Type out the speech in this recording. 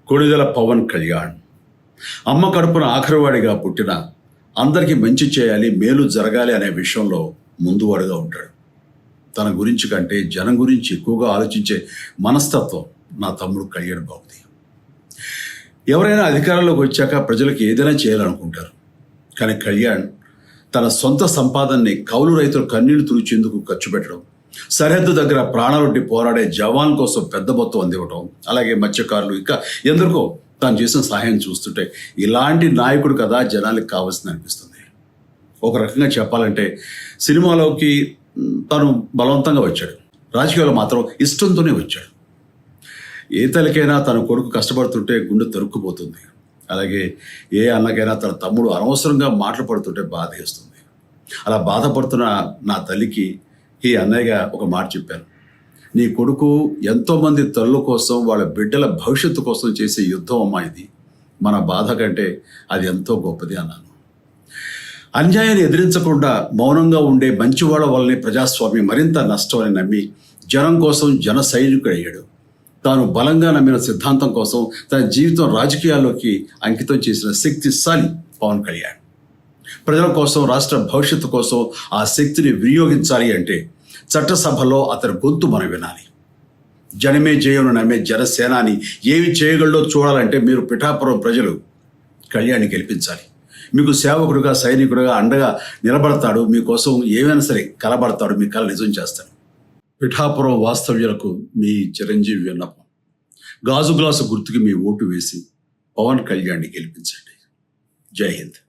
కొణిదెల పవన్ కళ్యాణ్ అమ్మ కడుపున ఆఖరివాడిగా పుట్టిన అందరికీ మంచి చేయాలి, మేలు జరగాలి అనే విషయంలో ముందువాడుగా ఉంటాడు. తన గురించి కంటే జనం గురించి ఎక్కువగా ఆలోచించే మనస్తత్వం నా తమ్ముడు కళ్యాణ్ బాబుది. ఎవరైనా అధికారంలోకి వచ్చాక ప్రజలకు ఏదైనా చేయాలనుకుంటారు. కానీ కళ్యాణ్ తన సొంత సంపాదనని కౌలు రైతుల కన్నీళ్లు తుడిచేందుకు ఖర్చు పెట్టడం, సరిహద్దు దగ్గర ప్రాణాలొడ్డి పోరాడే జవాన్ కోసం పెద్ద మొత్తం అందివ్వటం, అలాగే మత్స్యకారులు ఇంకా ఎందరికో తాను చేసిన సహాయం చూస్తుంటే ఇలాంటి నాయకుడు కదా జనాలకు కావాల్సింది అనిపిస్తుంది. ఒక రకంగా చెప్పాలంటే సినిమాలోకి తను బలవంతంగా వచ్చాడు, రాజకీయాల్లో మాత్రం ఇష్టంతోనే వచ్చాడు. ఏ తల్లికైనా తన కొడుకు కష్టపడుతుంటే గుండె తరుక్కుపోతుంది. అలాగే ఏ అన్నకైనా తన తమ్ముడు అనవసరంగా మాటలు పడుతుంటే బాధ వేస్తుంది. అలా బాధపడుతున్న నా తల్లికి ఈ అన్నయ్యగా ఒక మాట చెప్పాను. నీ కొడుకు ఎంతోమంది తల్లుల కోసం, వాళ్ళ బిడ్డల భవిష్యత్తు కోసం చేసే యుద్ధం అమ్మా ఇది. మన బాధ కంటే అది ఎంతో గొప్పది అన్నాను. అన్యాయాన్ని ఎదిరించకుండా మౌనంగా ఉండే మంచివాళ్ళ వల్లనే ప్రజాస్వామ్యం మరింత నష్టం అని నమ్మి జనం కోసం జన సైనికుడు అయ్యాడు. తాను బలంగా నమ్మిన సిద్ధాంతం కోసం తన జీవితం రాజకీయాల్లోకి అంకితం చేసిన శక్తిశాలి పవన్ కళ్యాణ్. ప్రజల కోసం, రాష్ట్ర భవిష్యత్తు కోసం ఆ శక్తిని వినియోగించాలి అంటే చట్టసభలో అతని గొంతు మనం వినాలి. జనమే జయను నమ్మే జనసేనాని ఏమి చేయగలడో చూడాలంటే మీరు పిఠాపురం ప్రజలు కళ్యాణ్ని గెలిపించాలి. మీకు సేవకుడుగా, సైనికుడుగా అండగా నిలబడతాడు. మీకోసం ఏమైనా సరే కలబడతాడు, మీ కళ నిజం చేస్తాడు. పిఠాపురం వాస్తవ్యులకు మీ చిరంజీవి విన్నపం. గాజు గ్లాసు గుర్తుకి మీ ఓటు వేసి పవన్ కళ్యాణ్ని గెలిపించండి. జై హింద్.